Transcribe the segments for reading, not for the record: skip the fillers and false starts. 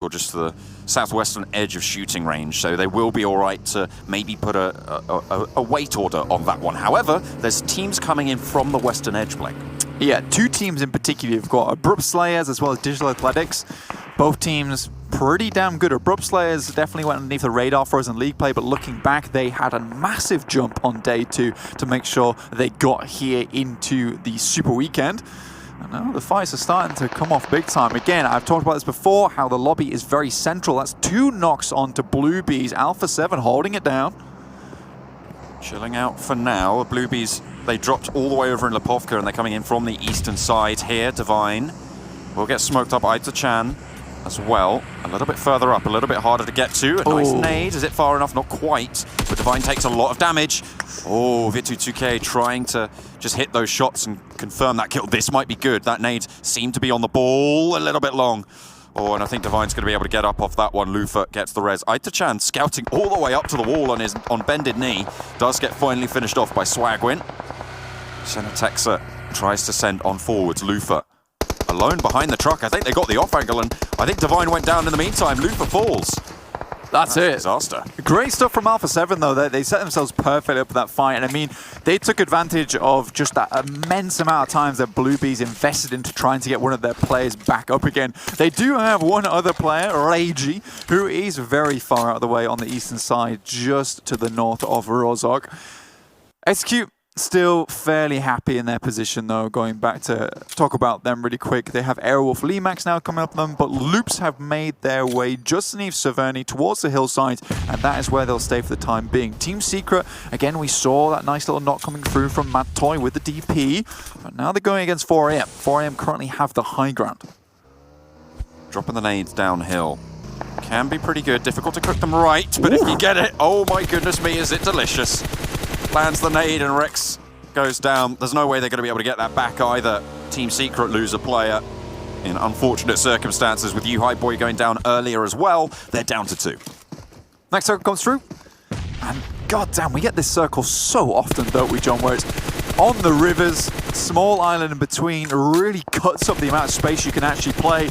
circle just to the southwestern edge of shooting range, so they will be all right to maybe put a wait order on that one. However, there's teams coming in from the western edge, Blake. Yeah, two teams in particular. You've got Abrupt Slayers as well as Digital Athletics. Both teams pretty damn good. Abrupt Slayers definitely went underneath the radar for us in league play, but looking back, they had a massive jump on day 2 to make sure they got here into the Super Weekend. And now the fights are starting to come off big time. Again, I've talked about this before, how the lobby is very central. That's 2 knocks onto Blue Bees. Alpha 7 holding it down. Chilling out for now. The Blue Bees, they dropped all the way over in Lipovka, and they're coming in from the eastern side here. Divine will get smoked up. Aita-chan as well. A little bit further up, a little bit harder to get to. A nice nade. Is it far enough? Not quite. But Divine takes a lot of damage. Oh, Vitu2K trying to just hit those shots and confirm that kill. This might be good. That nade seemed to be on the ball a little bit long. Oh, and I think Divine's going to be able to get up off that one. Lufa gets the res. Aita-chan scouting all the way up to the wall on bended knee. Does get finally finished off by Swagwin. Senatexa tries to send on forwards. Lufa alone behind the truck. I think they got the off angle, and I think Divine went down in the meantime. Lufa falls. That's it. Disaster. Great stuff from Alpha 7, though. They set themselves perfectly up for that fight. And I mean, they took advantage of just that immense amount of times that Blue Bees invested into trying to get one of their players back up again. They do have one other player, Reiji, who is very far out of the way on the eastern side, just to the north of Rozhok. Execute still fairly happy in their position, though. Going back to talk about them really quick, they have Airwolf Limax now coming up them, but Loops have made their way just underneath Severny towards the hillside, and that is where they'll stay for the time being. Team Secret, again, we saw that nice little knock coming through from Mad Toy with the DP, but now they're going against 4AM. 4AM currently have the high ground. Dropping the nades downhill. Can be pretty good. Difficult to cook them right, but if you get it, oh my goodness me, is it delicious. Lands the nade and Rex goes down. There's no way they're going to be able to get that back either. Team Secret lose a player in unfortunate circumstances, with You High Boy going down earlier as well. They're down to 2. Next circle comes through. And goddamn, we get this circle so often, don't we, John, where it's on the rivers, small island in between, really cuts up the amount of space you can actually play.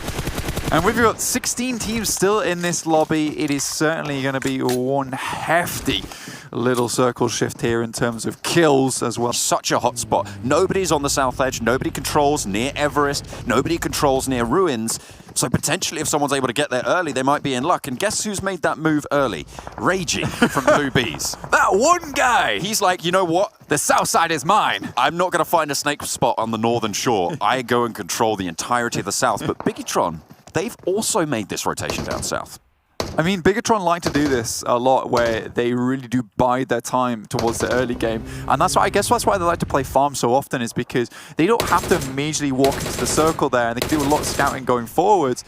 And we've got 16 teams still in this lobby. It is certainly going to be one hefty little circle shift here in terms of kills as well. Such a hot spot. Nobody's on the south edge. Nobody controls near Everest. Nobody controls near Ruins. So potentially if someone's able to get there early, they might be in luck. And guess who's made that move early? Reiji from Blue Bees. That one guy! He's like, you know what? The south side is mine. I'm not going to find a snake spot on the northern shore. I go and control the entirety of the south. But Biggitron, they've also made this rotation down south. I mean, Biggitron like to do this a lot, where they really do bide their time towards the early game. And that's why, I guess that's why they like to play farm so often, is because they don't have to immediately walk into the circle there, and they can do a lot of scouting going forwards.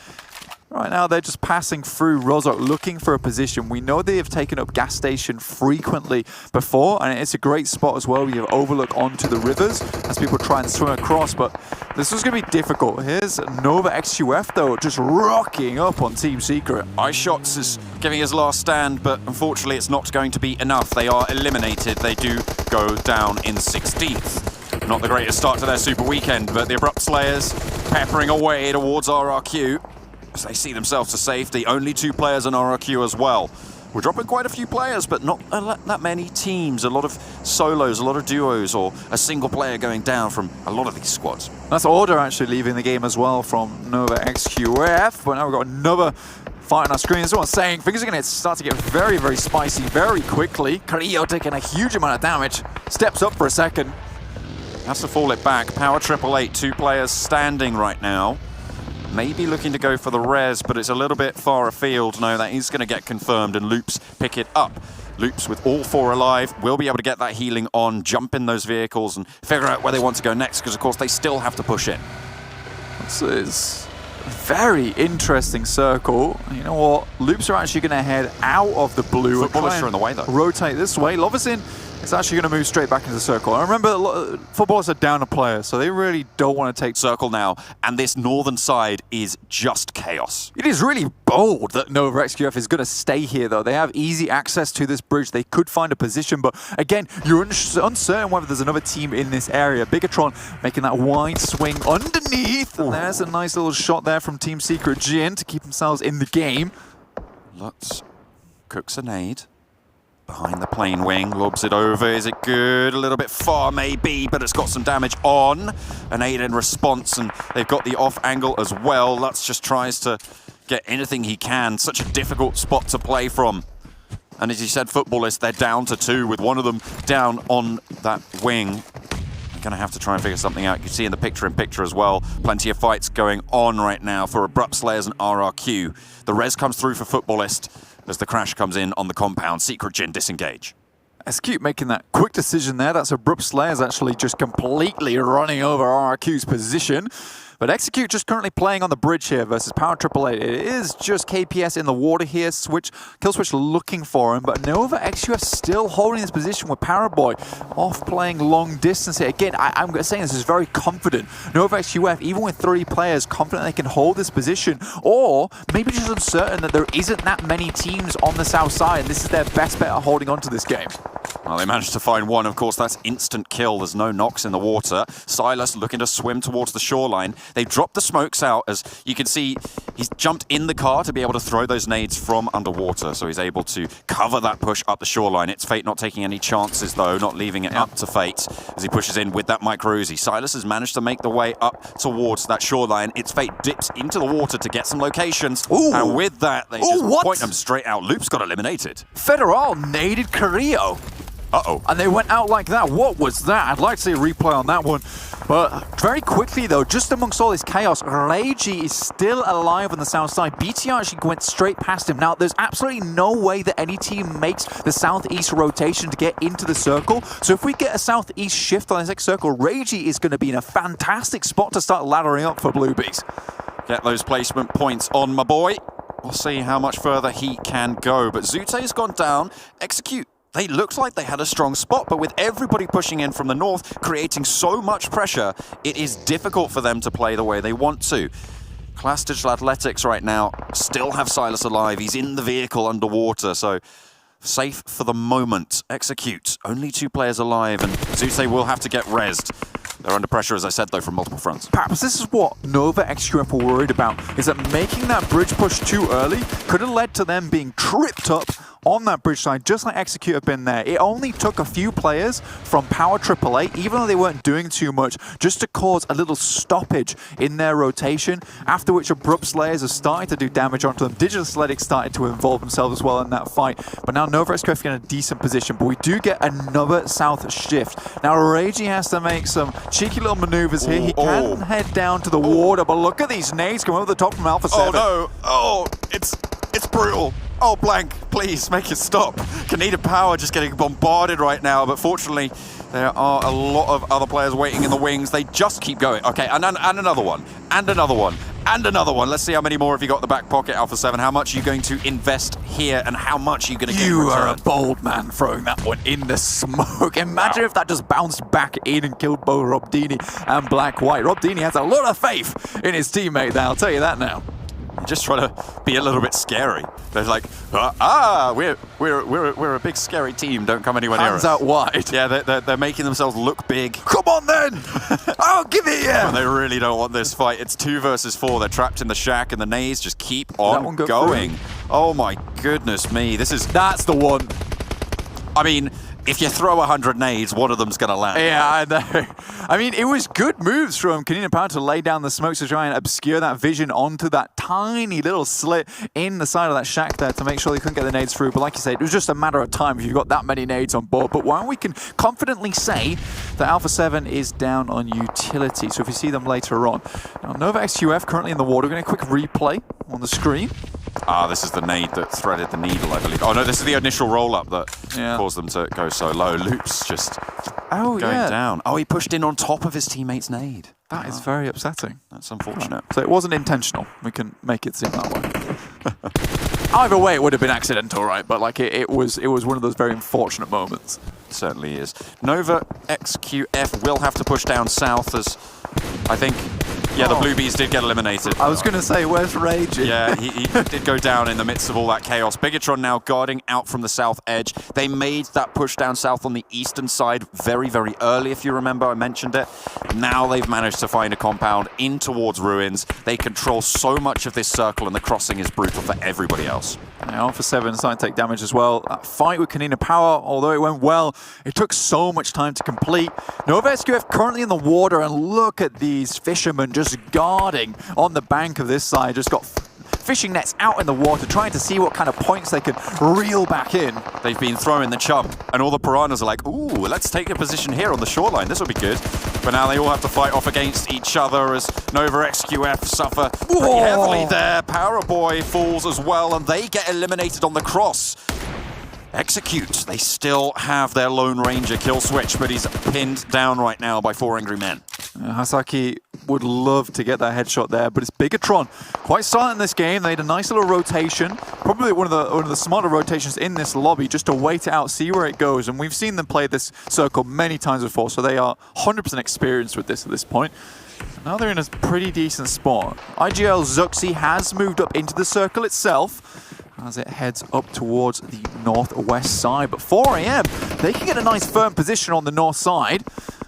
Right now, they're just passing through Rozhok looking for a position. We know they have taken up gas station frequently before, and it's a great spot as well. You have overlook onto the rivers as people try and swim across, but this is going to be difficult. Here's Nova XQF, though, just rocking up on Team Secret. iShots is giving his last stand, but unfortunately it's not going to be enough. They are eliminated. They do go down in 16th. Not the greatest start to their Super Weekend, but the Abrupt Slayers peppering away towards RRQ. As they see themselves to safety. Only 2 players in RRQ as well. We're dropping quite a few players, but not that many teams. A lot of solos, a lot of duos, or a single player going down from a lot of these squads. That's Order actually leaving the game as well from Nova XQF. But now we've got another fight on our screen. Someone's saying things are going to start to get very, very spicy very quickly. Carrillo taking a huge amount of damage. Steps up for a second. Has to fall it back. Power 888. 2 players standing right now. Maybe looking to go for the res, but it's a little bit far afield. No, that is going to get confirmed, and Loops pick it up. Loops with all 4 alive will be able to get that healing on, jump in those vehicles, and figure out where they want to go next, because of course they still have to push in. This is a very interesting circle. You know what? Loops are actually going to head out of the blue. Footballers are in the way, though. Rotate this way. Lovison is actually going to move straight back into the circle. And remember, footballers are down a player, so they really don't want to take circle now. And this northern side is just chaos. It is really bold that Nova XQF is going to stay here, though. They have easy access to this bridge. They could find a position, but again, you're uncertain whether there's another team in this area. Bigatron making that wide swing underneath. And there's a nice little shot there from Team Secret Jin to keep themselves in the game. Lutz cooks a nade. Behind the plane wing, lobs it over. Is it good? A little bit far, maybe, but it's got some damage on. An 8 in response, and they've got the off angle as well. Lutz just tries to get anything he can. Such a difficult spot to play from. And as you said, footballists, they're down to 2 with one of them down on that wing. They're going to have to try and figure something out. You can see in the picture-in-picture as well, plenty of fights going on right now for Abrupt Slayers and RRQ. The res comes through for footballist as the crash comes in on the compound. Secret Jin disengage. SQ making that quick decision there. That's Abrupt Slayers actually just completely running over RRQ's position. But Execute just currently playing on the bridge here versus Power 888. It is just KPS in the water here. Kill Switch looking for him, but Nova XQF still holding this position with Paraboy off playing long distance here. Again, I'm saying this is very confident. Nova XQF, even with 3 players, confident they can hold this position, or maybe just uncertain that there isn't that many teams on the south side, and this is their best bet at holding on to this game. Well, they managed to find one. Of course, that's instant kill. There's no knocks in the water. Silas looking to swim towards the shoreline. They've dropped the smokes out. As you can see, he's jumped in the car to be able to throw those nades from underwater. So he's able to cover that push up the shoreline. It's Fate not taking any chances, though, not leaving it up to Fate as he pushes in with that micro Uzi. Silas has managed to make the way up towards that shoreline. It's Fate dips into the water to get some locations. Ooh. And with that, they just point them straight out. Loop's got eliminated. Federal naded Carrillo. Uh-oh. And they went out like that. What was that? I'd like to see a replay on that one. But very quickly, though, just amongst all this chaos, Reiji is still alive on the south side. BTR actually went straight past him. Now, there's absolutely no way that any team makes the southeast rotation to get into the circle. So if we get a southeast shift on this next circle, Reiji is going to be in a fantastic spot to start laddering up for Bluebees. Get those placement points on, my boy. We'll see how much further he can go. But Zute's gone down. Execute. They looked like they had a strong spot, but with everybody pushing in from the north, creating so much pressure, it is difficult for them to play the way they want to. Class Digital Athletics right now still have Silas alive. He's in the vehicle underwater, so safe for the moment. Execute. Only 2 players alive, and Zute will have to get rezzed. They're under pressure, as I said, though, from multiple fronts. Perhaps this is what Nova XQF were worried about, is that making that bridge push too early could have led to them being tripped up on that bridge side, just like Execute have been there. It only took a few players from Power 888, even though they weren't doing too much, just to cause a little stoppage in their rotation, after which Abrupt Slayers have started to do damage onto them. Digital Athletics started to involve themselves as well in that fight, but now Nova XQF in a decent position, but we do get another south shift. Now Reiji has to make some cheeky little maneuvers here. He can head down to the water, but look at these nades coming over the top from Alpha 7. Oh no! Oh, it's brutal. Oh, Blank, please make it stop. Canadian Power just getting bombarded right now, but fortunately, there are a lot of other players waiting in the wings. They just keep going. Okay, and another one, and another one, and another one. Let's see how many more have you got in the back pocket, Alpha 7. How much are you going to invest here, and how much are you going to get in return? You are a bold man throwing that one in the smoke. Imagine if that just bounced back in and killed both Rob Deeney and Black White. Rob Deeney has a lot of faith in his teammate there, I'll tell you that now. Just trying to be a little bit scary. They're like, we're a big scary team. Don't come anywhere near us. Hands out wide. Yeah, they're making themselves look big. Come on then! I'll give it you! And they really don't want this fight. It's 2 versus 4. They're trapped in the shack, and the nades just keep on going. Oh my goodness me! That's the one. I mean, if you throw 100 nades, one of them's going to land. Yeah, I know. I mean, it was good moves from Canadian Power to lay down the smokes to try and obscure that vision onto that tiny little slit in the side of that shack there to make sure they couldn't get the nades through. But like you said, it was just a matter of time if you've got that many nades on board. But while we can confidently say that Alpha 7 is down on utility, so if you see them later on. Now, Nova XQF currently in the water. We're going to a quick replay on the screen. Ah, this is the nade that threaded the needle, I believe. Oh no, this is the initial roll-up that caused them to go so low. Loop's just going down. Oh, he pushed in on top of his teammate's nade. That is very upsetting. That's unfortunate. So it wasn't intentional. We can make it seem that way. Either way, it would have been accidental, right? But like it was one of those very unfortunate moments. certainly is. Nova XQF will have to push down south as I think, yeah, the Blue Bees did get eliminated. I was going to say, where's Rage? Yeah, he did go down in the midst of all that chaos. Bigatron now guarding out from the south edge. They made that push down south on the eastern side very, very early, if you remember. I mentioned it. Now they've managed to find a compound in towards ruins. They control so much of this circle, and the crossing is brutal for everybody else. Now, Alpha 7 starting to take damage as well. That fight with Canina Power, although it went well, it took so much time to complete. Nova SQF currently in the water, and look at these fishermen just guarding on the bank of this side. Just got fishing nets out in the water, trying to see what kind of points they can reel back in. They've been throwing the chum, and all the piranhas are like, ooh, let's take a position here on the shoreline. This will be good. But now they all have to fight off against each other as Nova XQF suffer pretty heavily there. Power Boy falls as well, and they get eliminated on the cross. Execute. They still have their Lone Ranger kill switch, but he's pinned down right now by 4 Angry Men. Hasaki would love to get that headshot there, but it's Bigatron. Quite silent in this game. They had a nice little rotation, probably one of the smarter rotations in this lobby, just to wait it out, see where it goes. And we've seen them play this circle many times before, so they are 100% experienced with this at this point. Now they're in a pretty decent spot. IGL Zuxi has moved up into the circle itself as it heads up towards the northwest side. But 4 AM, they can get a nice firm position on the north side.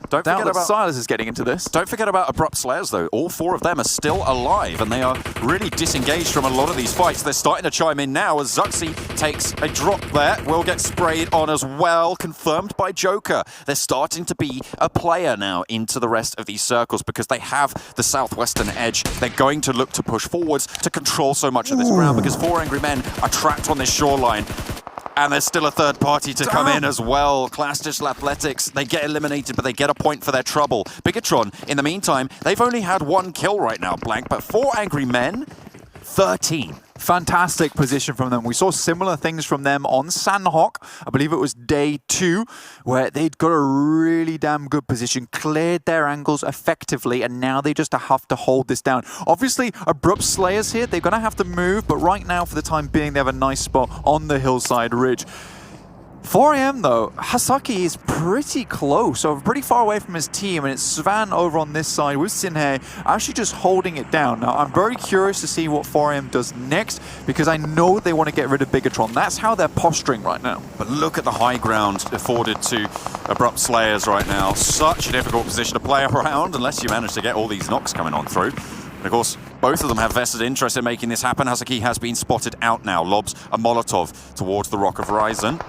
Don't forget about Silas is getting into this. Don't forget about Abrupt Slayers, though. All 4 of them are still alive, and they are really disengaged from a lot of these fights. They're starting to chime in now as Zuxi takes a drop there. Will get sprayed on as well, confirmed by Joker. They're starting to be a player now into the rest of these circles because they have the southwestern edge. They're going to look to push forwards to control so much of this ground because 4 Angry Men are trapped on this shoreline. And there's still a third party to come in as well. Class Digital Athletics, they get eliminated, but they get a point for their trouble. Bigatron, in the meantime, they've only had 1 kill right now, Blank, but 4 Angry Men, 13. Fantastic position from them. We saw similar things from them on Sandhawk. I believe it was day 2, where they'd got a really damn good position, cleared their angles effectively, and now they just have to hold this down. Obviously, Abrupt Slayers here, they're going to have to move, but right now, for the time being, they have a nice spot on the hillside ridge. 4 AM though, Hasaki is pretty close, so pretty far away from his team, and it's Svan over on this side with Sinhei actually just holding it down. Now, I'm very curious to see what 4 AM does next, because I know they want to get rid of Bigatron. That's how they're posturing right now. But look at the high ground afforded to Abrupt Slayers right now. Such a difficult position to play around unless you manage to get all these knocks coming on through. And of course, both of them have vested interest in making this happen. Hasaki has been spotted out now, lobs a Molotov towards the Rock of Horizon.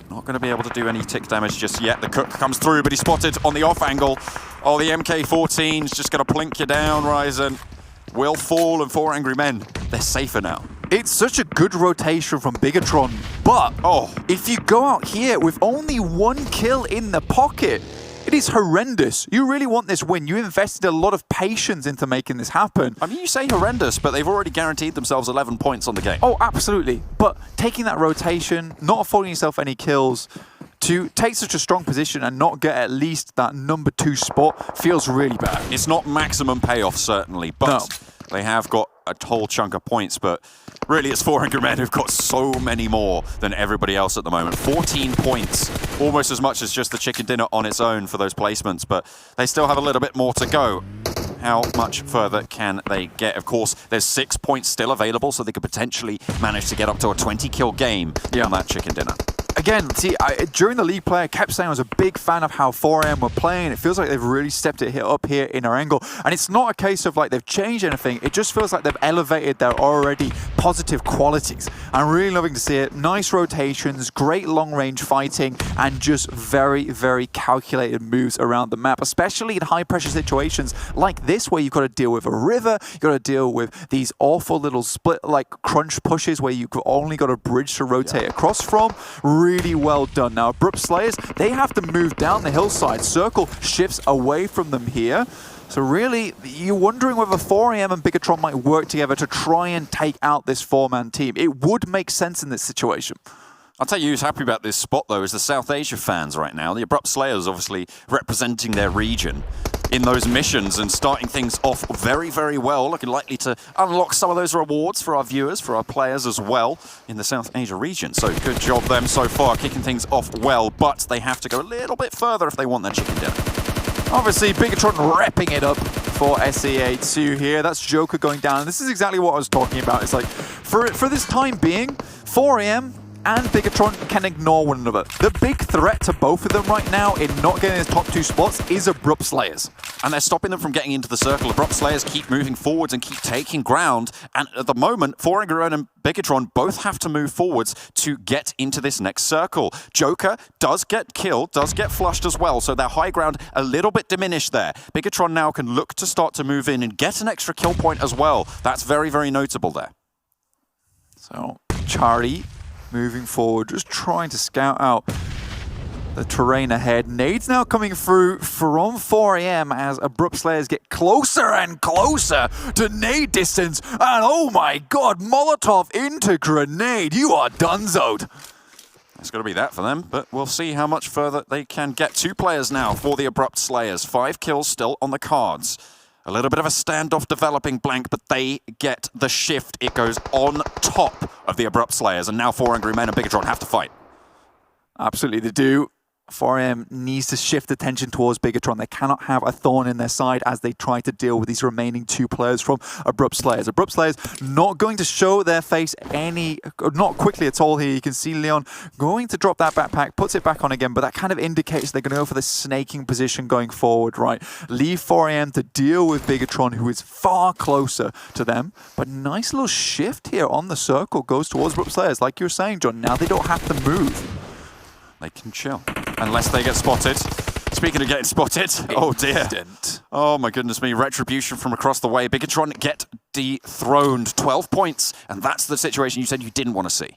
Not going to be able to do any tick damage just yet. The Cook comes through, but he's spotted on the off angle. Oh, the MK14's just going to plink you down, Ryzen. Will fall, and 4 Angry Men, they're safer now. It's such a good rotation from Bigatron, but if you go out here with only 1 kill in the pocket, it is horrendous. You really want this win. You invested a lot of patience into making this happen. I mean, you say horrendous, but they've already guaranteed themselves 11 points on the game. Oh, absolutely. But taking that rotation, not affording yourself any kills, to take such a strong position and not get at least that number 2 spot feels really bad. It's not maximum payoff, certainly, but they have got a whole chunk of points, but really it's 4 Angry Men who've got so many more than everybody else at the moment. 14 points, almost as much as just the chicken dinner on its own for those placements, but they still have a little bit more to go. How much further can they get? Of course, there's 6 points still available, so they could potentially manage to get up to a 20-kill game on that chicken dinner. Again, see, during the league play, I kept saying I was a big fan of how 4 AM were playing. It feels like they've really stepped it up here in our angle. And it's not a case of like they've changed anything. It just feels like they've elevated their already positive qualities. I'm really loving to see it. Nice rotations, great long-range fighting, and just very, very calculated moves around the map, especially in high-pressure situations like this, where you've got to deal with a river, you've got to deal with these awful little split, like crunch pushes where you've only got a bridge to rotate across from. Really well done. Now, Abrupt Slayers, they have to move down the hillside. Circle shifts away from them here. So really, you're wondering whether 4 AM and Bigatron might work together to try and take out this 4-man team. It would make sense in this situation. I'll tell you who's happy about this spot, though, is the South Asia fans right now. The Abrupt Slayers obviously representing their region. in those missions and starting things off very, very well. Looking likely to unlock some of those rewards for our viewers, for our players as well in the South Asia region. So good job them so far, kicking things off well, but they have to go a little bit further if they want their chicken dinner. Obviously, Bigatron repping it up for SEA2 here. That's Joker going down. And this is exactly what I was talking about. It's like, for this time being, 4am and Bigatron can ignore one another. The big threat to both of them right now in not getting his top 2 spots is Abrupt Slayers. And they're stopping them from getting into the circle. Abrupt Slayers keep moving forwards and keep taking ground. And at the moment, Foreign and Bigatron both have to move forwards to get into this next circle. Joker does get killed, does get flushed as well, so their high ground a little bit diminished there. Bigatron now can look to start to move in and get an extra kill point as well. That's very, very notable there. So, Chari moving forward, just trying to scout out the terrain ahead. Nades now coming through from 4am as Abrupt Slayers get closer and closer to nade distance. And oh my god, Molotov into grenade. You are donezoed. It's got to be that for them, but we'll see how much further they can get. 2 players now for the Abrupt Slayers. 5 kills still on the cards. A little bit of a standoff developing, Blank, but they get the shift. It goes on top of the Abrupt Slayers, and now 4 Angry Men and Bigatron have to fight. Absolutely, they do. 4am needs to shift attention towards Bigatron. They cannot have a thorn in their side as they try to deal with these remaining 2 players from Abrupt Slayers. Abrupt Slayers not going to show their face not quickly at all here. You can see Leon going to drop that backpack, puts it back on again, but that kind of indicates they're going to go for the snaking position going forward, right? Leave 4am to deal with Bigatron, who is far closer to them. But nice little shift here on the circle goes towards Abrupt Slayers. Like you were saying, John, now they don't have to move. They can chill. Unless they get spotted. Speaking of getting spotted, oh dear. Oh my goodness me, retribution from across the way. Bigatron get dethroned. 12 points, and that's the situation you said you didn't want to see.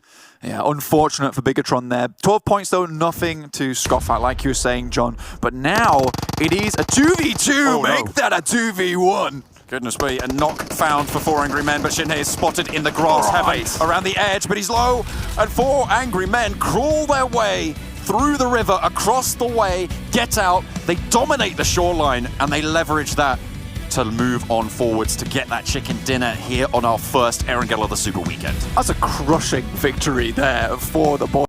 Yeah, unfortunate for Bigatron there. 12 points though, nothing to scoff at, like you were saying, John. But now, it is a 2v2. Make that a 2v1. Goodness me, a knock found for 4 Angry Men, but Shinhei is spotted in the grass, heaven around the edge, but he's low, and 4 Angry Men crawl their way through the river, across the way, get out, they dominate the shoreline, and they leverage that to move on forwards to get that chicken dinner here on our first Erangel of the Super Weekend. That's a crushing victory there for the boys.